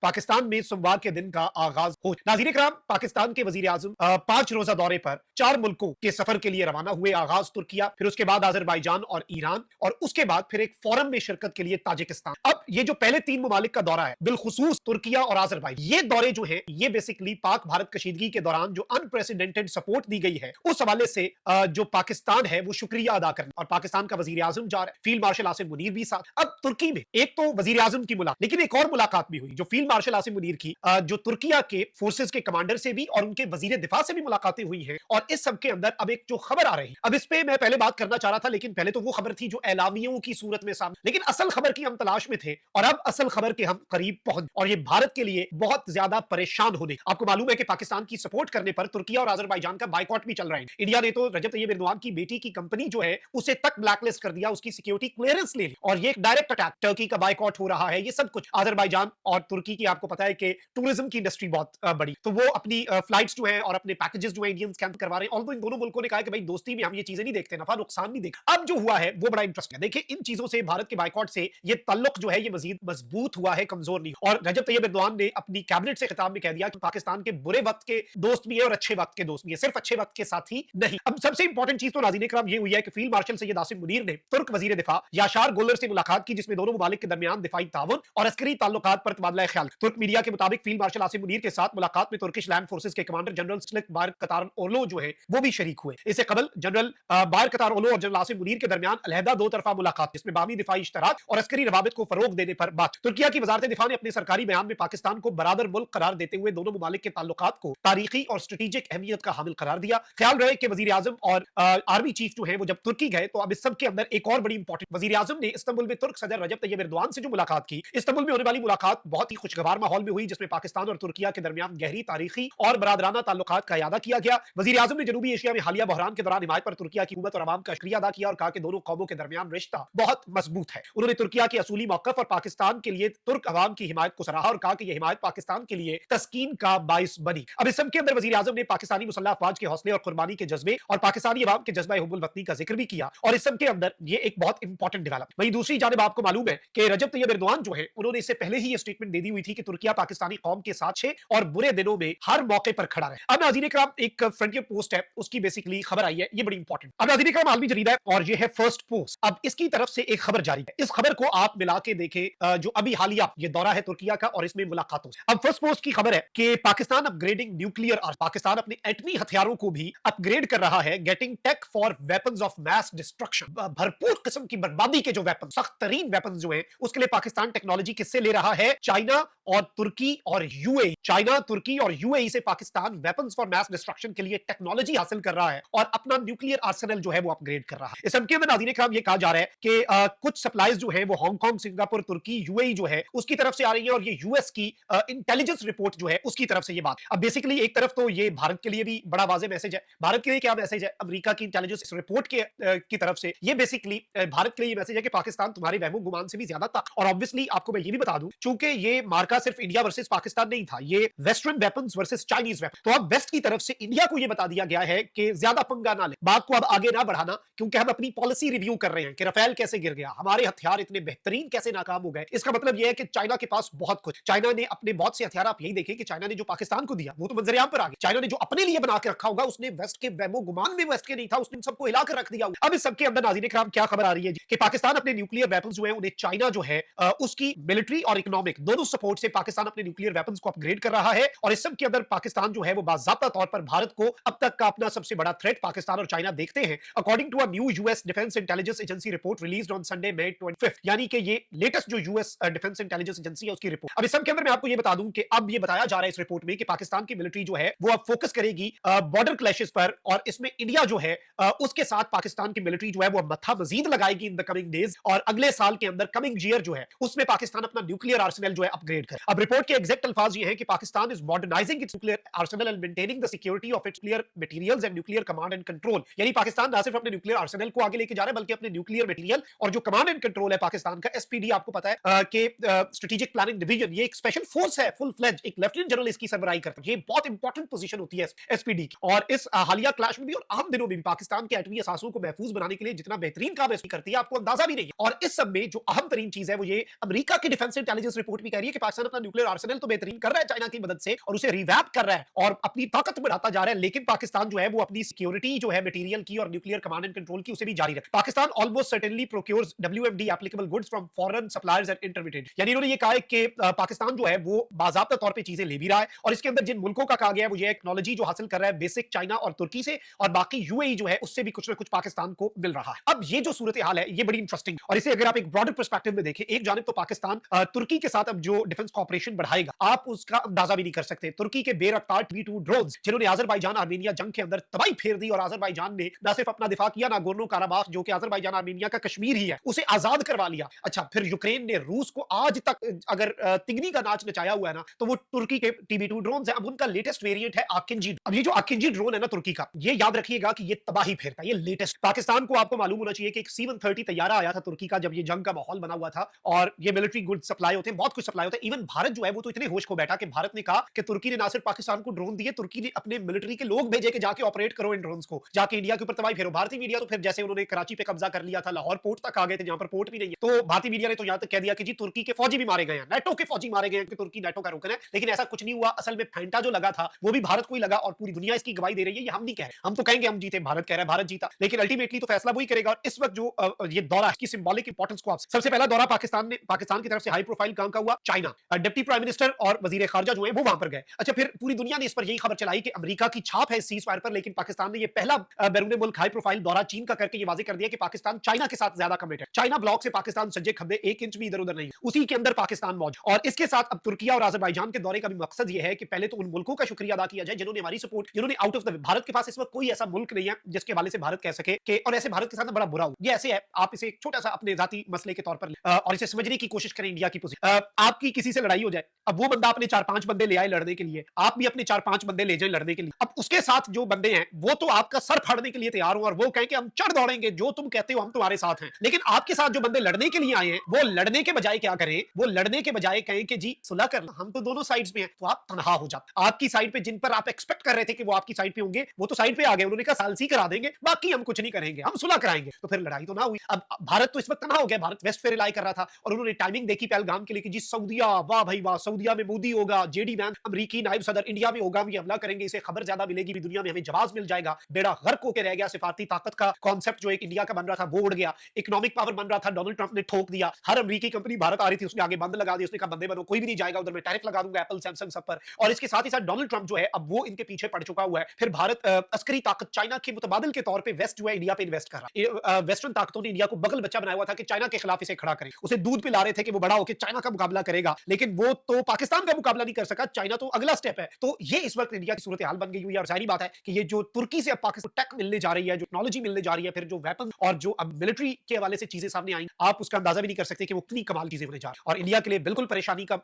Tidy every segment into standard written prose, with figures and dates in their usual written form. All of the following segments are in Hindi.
पाकिस्तान में सोमवार के दिन का आगाज हो। नाज़रीन इकराम, पाकिस्तान के वजीर आजम 5 रोजा दौरे पर 4 मुल्कों के सफर के लिए रवाना हुए। आगाज तुर्किया, फिर उसके बाद अजरबैजान और ईरान, और उसके बाद फिर एक फोरम में शिरकत के लिए ताजिकिस्तान। अब ये जो पहले 3 ममालिक का दौरा है, बिलखुसूस तुर्किया और अजरबैजान, ये दौरे जो है ये बेसिकली पाक भारत कशीदगी के दौरान जो अनप्रेसिडेंटेड सपोर्ट दी गई है उस हवाले से जो पाकिस्तान है वो शुक्रिया अदा करना, और पाकिस्तान का वजीर आजम जा रहा है, फील्ड मार्शल आसिम मुनीर भी साथ। अब तुर्की में एक तो वजीर आजम की मुलाकात, लेकिन एक और मुलाकात भी हुई जो फील्ड मार्शल आसिम मुनीर की जो तुर्किया के फोर्सेस के कमांडर से भी और उनके वजीर दिफा से भी मुलाकातें हुई हैं। और इस सब के अंदर अब एक जो खबर आ रही है, अब इस पे मैं पहले बात करना चाह रहा था, लेकिन पहले तो वो खबर थी जो एलामियों की सूरत में सामने, लेकिन असल खबर की हम तलाश में थे और अब असल खबर के हम करीब पहुंच, और ये भारत के लिए बहुत ज्यादा परेशान होने। आपको मालूम है कि पाकिस्तान की सपोर्ट करने पर तुर्किया और अजरबैजान का बाइकॉट भी चल रहा है। इंडिया ने तो रजब तैयब एर्दोगान की बेटी की कंपनी जो है उसे तक ब्लैकलिस्ट कर दिया, उसकी सिक्योरिटी क्लियरेंस ले ली, और ये एक डायरेक्ट अटैक, टर्की का बाइकॉट हो रहा है। ये सब कुछ अजरबैजान और तुर्की की, आपको पता है कि टूरिज्म की इंडस्ट्री बहुत बड़ी, तो वो अपनी फ्लाइट्स जो है और अपने पैकेजेस जो है इंडियंस कैंप करवा रहे हैं। ऑल्दो इन दोनों मुल्कों ने कहा कि भाई दोस्ती में हम ये चीजें नहीं देखते, नफा नुकसान नहीं देखते। अब जो हुआ है वो बड़ा इंटरेस्टिंग है। देखिए, इन चीजों से, भारत के बाइकॉट से ये ताल्लुक जो है ये मजीद मजबूत हुआ है, कमजोर नहीं। और रजब तैयब एर्दोगान ने अपनी कैबिनेट से खिताब में कह दिया कि पाकिस्तान के बुरे वक्त के दोस्त भी है और अच्छे वक्त के दोस्त भी है, सिर्फ अच्छे वक्त के साथ ही नहीं। अब सबसे इंपॉर्टेंट चीज तो नाज़रीन इकराम ये हुई है कि फील्ड मार्शल सैयद आसिम मुनीर ने तुर्क वजीर दिफा याशार गोलर से मुलाकात की, जिसमें दोनों ममालिक के दरमियान दिफाई ताउन और अस्करी ताल्लुकात पर तबादला ख्याल। तुर्क मीडिया के मुताबिक फील्ड मार्शल आसिम मुनीर के साथ मुलाकात में तुर्किश लैंड फोर्सेस के कमांडर जनरल स्लिक बार कतार ओलो जो है वो भी शरीक हुए। इससे कबल जनरल बार कतार ओलो और जनरल आसिम मुनीर के दरमियान अलहदा दो तरफा मुलाकात, जिसमें बामी दिफाई इश्तराक और अस्करी रवाबित को फरोग देने पर बात। तुर्किया की वजारत दिफा ने अपने सरकारी बयान में पाकिस्तान को बरादर मुल्क करार देते हुए दोनों ममालिक के ताल्लुकात को तारीखी और स्ट्रेटेजिक अहमियत का हामिल करार दिया। ख्याल रहे कि वजीर आजम और आर्मी चीफ जो है वो जब तुर्की गए तो अब इस सब के अंदर एक और बड़ी इंपॉर्टेंट, वजीर आजम ने इस्तांबुल में तुर्क सदर रजब तैयब एर्दोगान से जो मुलाकात की, इस्तांबुल में होने वाली मुलाकात बहुत ही खुशगवार माहौल में हुई, जिसमें पाकिस्तान और तुर्किया के दरमियान गहरी तारीखी और बरादराना ताल्लुकात का इयादा किया गया। वजीर आजम ने जनूबी एशिया में हालिया बहरान के दौरान हिमायत पर तुर्किया की हुकूमत और आवाम का शुक्रिया अदा किया और कहा कि दोनों कौमों के दरमियान रिश्ता बहुत मजबूत है। उन्होंने तुर्किया के असूली मौकफ और पाकिस्तान के लिए तुर्क अवाम की हिमायत को सराहा और कहा कि यह हिमायत पाकिस्तान के लिए तस्कीन का बाइस बनी। अब इस सब के अंदर वजीर आजम ने पाकिस्तानी मुसल्लह अफवाज के हौसले और कुर्बानी के जज्बे और पाकिस्तानी अवाम के जज्बा हुब्बुल वतनी का जिक्र भी किया, और इस सब के अंदर ये एक बहुत इंपॉर्टेंट डेवलपमेंट। वहीं दूसरी जानिब आपको मालूम है कि रजब तैयब एर्दोगान जो है उन्होंने इससे पहले ही ये स्टेटमेंट दे दी हुई थी कि तुर्किया पाकिस्तानी कौम के साथ है और बुरे दिनों में हर मौके पर खड़ा रहे। अब नाज़रीन इकराम, एक फ्रंटियर पोस्ट है, उसकी बेसिकली खबर आई है, ये बड़ी इंपॉर्टेंट। अब नाज़रीन इकराम, आलमी जरीदा है और ये है फर्स्ट पोस्ट। अब इसकी तरफ से एक खबर जारी है, इस खबर को आप मिला के देखें, जो अभी हालिया ये दौरा है तुर्किया का और इसमें मुलाकातों से। अब फर्स्ट पोस्ट की खबर है कि Pakistan upgrading nuclear arms, Pakistan अपने एटमी हथियारों को भी अपग्रेड कर रहा है। Getting tech for weapons of mass destruction, भरपूर किस्म की बर्बादी के जो वेपन, सख्त तरीन वेपन जो है उसके लिए पाकिस्तान टेक्नोलॉजी किससे ले रहा है? चाइना और तुर्की और यूएई। चाइना, तुर्की और यूएई से Pakistan weapons for mass destruction के लिए टेक्नोलॉजी हासिल कर रहा है और अपना न्यूक्लियर आर्सेनल जो है वो अपग्रेड कर रहा है। इस सबके अंदर नाज़रीन इकराम ये कहा जा रहा है कि कुछ सप्लाईज जो है वो हांगकांग, सिंगापुर, तुर्की, यूएई जो है उसकी तरफ से आ रही है, और ये यूएस की इंटेलिजेंस रिपोर्ट जो है उसकी तरफ से ये बात। अब बेसिकली एक तरफ तो ये भारत के लिए भी बड़ा वाज़ेह मैसेज है। भारत के लिए क्या मैसेज है? अमेरिका की इंटेलिजेंस रिपोर्ट के की तरफ से ये बेसिकली भारत के लिए मैसेज है कि पाकिस्तान तुम्हारे वहमो गुमान से भी ज्यादा था। और ऑब्वियसली आपको मैं ये भी बता दूं, चूंकि ये मार्का सिर्फ इंडिया वर्सेस पाकिस्तान नहीं था, ये western weapons versus Chinese weapon, तो अब वेस्ट की तरफ से इंडिया को ये बता दिया गया है कि ज्यादा पंगा ना ले, बात को अब आगे ना बढ़ाना, क्योंकि हम अपनी पॉलिसी रिव्यू कर रहे हैं कि राफेल कैसे गिर गया, हमारे हथियार इतने बेहतरीन कैसे नाकाम हो गए। इसका मतलब यह है कि चाइना के पास बहुत कुछ, चाइना ने अपने बहुत से हथियार, आप यही देखें कि चाइना ने जो पाकिस्तान को दिया वो तो मंजरेआम पर आ गया। चाइना ने जो अपने लिए बना के रखा होगा उसने वेस्ट के वहमो गुमान में वेस्ट के नहीं था, उसने सबको हिला कर रख दिया। अब इस सबके अंदर नाज़रीन इकराम क्या खबर आ रही है कि पाकिस्तान अपने न्यूक्लियर वेपन्स जो है उन्हें चाइना जो है उसकी मिलिट्री और इकोनॉमिक दोनों सपोर्ट से पाकिस्तान अपने न्यूक्लियर वेपन्स को अपग्रेड कर रहा है। और इस सब के अंदर पाकिस्तान जो है वो बाज़ाब्ता तौर पर भारत को अब तक का अपना सबसे बड़ा थ्रेट पाकिस्तान और चाइना देखते हैं, according to a new US defence intelligence agency report released on Sunday May 25, यानी कि ये लेटेस्ट जो यूएस डिफेंस इंटेलिजेंस एजेंसी है उसकी रिपोर्ट। अब इस सब के अंदर मैं आपको ये बता दूं कि अब ये बताया जा रहा है इस रिपोर्ट में कि पाकिस्तान की मिलिट्री जो है वो अब फोकस करेगी बॉर्डर क्लैशेस पर, और इसमें इंडिया जो है उसके साथ पाकिस्तान की मिलिट्री जो है वो मत्था मजीद लगाएगी इन द कमिंग डेज, और अगले साल के अंदर कमिंग ईयर जो है उसमें पाकिस्तान अपना न्यूक्लियर आर्सेनल जो है अपग्रेड करे। अब रिपोर्ट के एग्जैक्ट अल्फाज ये हैं कि Pakistan is modernising it's nuclear Arsenal and maintaining the security of its nuclear materials and nuclear command and control, यानी पाकिस्तान ना सिर्फ अपने न्यूक्लियर आर्सेनल को आगे लेके जा रहा है बल्कि अपने न्यूक्लियर मटेरियल और जो कमांड एंड कंट्रोल है पाकिस्तान का, एसपीडी आपको पता है कि स्ट्रेटेजिक प्लानिंग डिवीजन, ये एक स्पेशल फोर्स है, फुल फ्लेज, एक लेफ्टिनेंट जनरल इसकी सरबराही करता है। ये बहुत इंपॉर्टेंट पोजीशन होती है एसपीडी की, और इस हालिया क्लैश में भी और आम दिनों में भी पाकिस्तान के एटमी असासों को महफूज बनाने के लिए जितना बेहतरीन काम करती है आपको अंदाजा भी नहीं है। और इस सब में जो अहम तरीन चीज है वो ये, अमेरिका की डिफेंस इंटेलिजेंस रिपोर्ट भी कह रही है कि पाकिस्तान पाकिस्तान अपना न्यूक्लियर आर्सेनल तो बेहतरीन कर रहा है चाइना की मदद से और उसे रिवैप कर रहा है और अपनी ताकत बढ़ाता जा रहा है, लेकिन पाकिस्तान जो है वो अपनी सिक्योरिटी जो है मटेरियल की और न्यूक्लियर कमांड एंड कंट्रोल की उसे भी जारी रखे। Pakistan almost certainly procures WMD applicable goods from foreign suppliers and intermediate, यानी इन्होंने ये कहा है कि पाकिस्तान जो है वो बाज़ाब्ता तौर पे चीजें ले भी रहा है और इसके अंदर जिन मुल्कों का कहा गया है वो ये टेक्नोलॉजी जो हासिल कर रहा है बेसिक चाइना और तुर्की से और बाकी यूएई जो है उससे भी कुछ ना कुछ पाकिस्तान को मिल रहा है। अब ये जो सूरत हाल है ये बड़ी इंटरेस्टिंग और इसे अगर आप एक ब्रॉडर पर्सपेक्टिव में देखें, एक जानिब तो पाकिस्तान तुर्की के साथ अब जो डिफेंस कॉपरेशन बढ़ाएगा आप उसका अंदाजा भी नहीं कर सकते। तुर्की के बेरफ्तार TB2 ड्रोन्स जिन्होंने अजरबैजान आर्मेनिया जंग के अंदर तबाही फेर दी और अजरबैजान ने न सिर्फ अपना दिफा किया, नागोर्नो काराबाख जो कि अजरबैजान आर्मेनिया का कश्मीर ही है उसे आजाद करवा लिया। अच्छा, फिर यूक्रेन ने रूस को आज तक अगर तिगनी का नाच नचाया हुआ है ना तो वो तुर्की के TB2 ड्रोन है। अब उनका लेटेस्ट वेरिएंट है आकिंजी। अब ये जो आकिंजी ड्रोन है ना तुर्की का, ये याद रखिएगा कि ये तबाही फेरता है, ये लेटेस्ट। पाकिस्तान को आपको मालूम होना चाहिए कि एक C-130 तैयारा आया था तुर्की का जब ये जंग का माहौल बना हुआ था और ये मिलिट्री गुड सप्लाई होते हैं, बहुत कुछ सप्लाई होता है। इवन भारत जो है वो तो इतने होश को बैठा कि भारत ने कहा कि तुर्की ने ना सिर्फ पाकिस्तान को ड्रोन दिए, तुर्की ने अपने मिलिट्री के लोग भेजे कि जाके ऑपरेट करो इन ड्रोन्स को, जाके इंडिया के ऊपर तबाही फेरो। भारतीय मीडिया तो फिर जैसे उन्होंने कराची पे कब्जा कर लिया था, लाहौर पोर्ट तक आ गए थे जहां पर पोर्ट भी नहीं है, तो भारतीय मीडिया ने तो यहां तक कह दिया कि जी तुर्की के फौजी भी मारे गए हैं, नेटो के फौजी मारे गए हैं कि तुर्की नेटो का रुकन है। लेकिन ऐसा कुछ नहीं हुआ। असल में फेंटा जो लगा था वो भी भारत को ही लगा और पूरी दुनिया इसकी गवाही दे रही है। ये हम नहीं कह रहे, हम तो कहेंगे हम जीते, भारत कह रहा है भारत जीता, लेकिन अल्टीमेटली तो फैसला वही करेगा। और इस वक्त जो ये दौरा है इसकी सिंबॉलिक इंपॉर्टेंस को आप सबसे पहला दौरा पाकिस्तान की तरफ से हाई प्रोफाइल काम का हुआ चाइना, डिप्टी प्राइम मिनिस्टर और वजीर खारजा जो है वो वहां पर गए। अच्छा, फिर पूरी दुनिया ने इस पर यही खबर चलाई कि अमेरिका की छाप है इस सीज़फायर पर, लेकिन पाकिस्तान ने ये पहला बैरून मुल्क हाई प्रोफाइल दौरा चीन का करके ये वाजे कर दिया कि पाकिस्तान चाइना के साथ ज्यादा कमिटेड। चाइना ब्लॉक से पाकिस्तान सज्जे खब्बे 1 इंच भी इधर उधर नहीं, उसी के अंदर पाकिस्तान मौजूद। और इसके साथ अब तुर्किया और अजरबैजान के दौरे का भी मकसद ये है कि पहले तो उन मुल्कों का शुक्रिया अदा किया जाए जिन्होंने हमारी सपोर्ट, जिन्होंने आउट ऑफ द भारत के पास इस वक्त कोई ऐसा मुल्क नहीं है जिसके हवाले से भारत कह सके कि और ऐसे भारत के साथ बड़ा बुरा हो। ये ऐसे है, आप इसे एक छोटा सा अपने जाती मसले के तौर पर और इसे समझने की कोशिश करें इंडिया की पोजीशन। आपकी किसी से लड़ाई हो जाए, अब वो बंदा अपने 4-5 बंदे ले आए लड़ने के लिए, आप भी अपने 4-5 बंदे ले जाए लड़ने के लिए। अब उसके साथ जो बंदे हैं वो तो आपका सर फाड़ने के लिए तैयार हो और वो कहें कि हम चढ़ दौड़ेंगे, जो तुम कहते हो हम तुम्हारे साथ हैं। लेकिन आपके साथ जो बंदे लड़ने के लिए आए हैं वो लड़ने के बजाय क्या करें, वो लड़ने के बजाय कहें कि जी सुलह कर लो, हम तो दोनों साइड्स में हैं, तो आप तनहा हो जाते। आपकी साइड पे जिन पर आप एक्सपेक्ट कर रहे थे कि वो आपकी साइड पे होंगे वो तो साइड पे आ गए, उन्होंने कहा सालसी करा देंगे, बाकी हम कुछ नहीं करेंगे, हम सुलह कराएंगे। तो फिर लड़ाई तो ना हुई। अब भारत तो इस वक्त तनहा हो गया, भारत वेस्ट फेयर लाई कर रहा था और उन्होंने टाइमिंग देखी पहलगाम के लिए कि जी सऊदिया, वाह भाई वाह, सऊदिया में मोदी होगा, JD वैंस अमेरिकी नायब सदर इंडिया में होगा, हम ये हमला करेंगे, इसे खबर ज्यादा मिलेगी, दुनिया में हमें जवाब मिल जाएगा। बेड़ा गर्क होकर रह गया, सिफारती ताकत का कॉन्सेप्ट जो एक इंडिया का बन रहा था वो उड़ गया, इकोनॉमिक पावर बन रहा था, डोनाल्ड ट्रंप ने ठोक दिया। हर अमेरिकी कंपनी भारत आ रही थी उसने आगे बंद लगा दिया, उसने कहा बंदे बनो, कोई भी नहीं जाएगा उधर, मैं टैरिफ लगा दूंगा एप्पल सैमसंग सब पर। और इसके साथ ही साथ डोनाल्ड ट्रंप जो है अब वो इनके पीछे पड़ चुका हुआ है। फिर भारत अस्करी ताकत चाइना के मुतबादिल के तौर पे वेस्ट जो है इंडिया पे इन्वेस्ट कर रहा है। वेस्टर्न ताकतों ने इंडिया को बगल बच्चा बनाया हुआ था कि चाइना के खिलाफ इसे खड़ा करें, उसे दूध पिला रहे थे कि वो बड़ा होकर चाइना का मुकाबला करेगा, लेकिन वो तो पाकिस्तान का मुकाबला नहीं कर सका, चाइना तो अगला स्टेप है। तो ये इस वक्त इंडिया की सूरत हाल बन गई हुई है और जाहिर बात है कि ये जो तुर्की से अब पाकिस्तान टेक मिलने जा रही है, जो टेक्नोलॉजी मिलने जा रही है, फिर जो वेपन और जो अब मिलिट्री के हवाले से चीजें सामने आई, आप उसका अंदाजा भी नहीं कर सकते कि वो कितनी कमाल चीजें होने जा रही है। और इंडिया के लिए बिल्कुल परेशानी का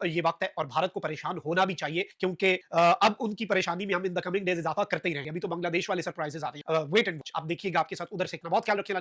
ये वक्त है और भारत को परेशान होना भी चाहिए, क्योंकि अब उनकी परेशानी में हम इन द कमिंग डेज इजाफा करते ही रहेंगे। अभी तो बांग्लादेश वाले सरप्राइजेस आ रहे हैं, वेट एंड वॉच। आप देखिएगा, आपके साथ उधर से बहुत ख्याल रखिएगा।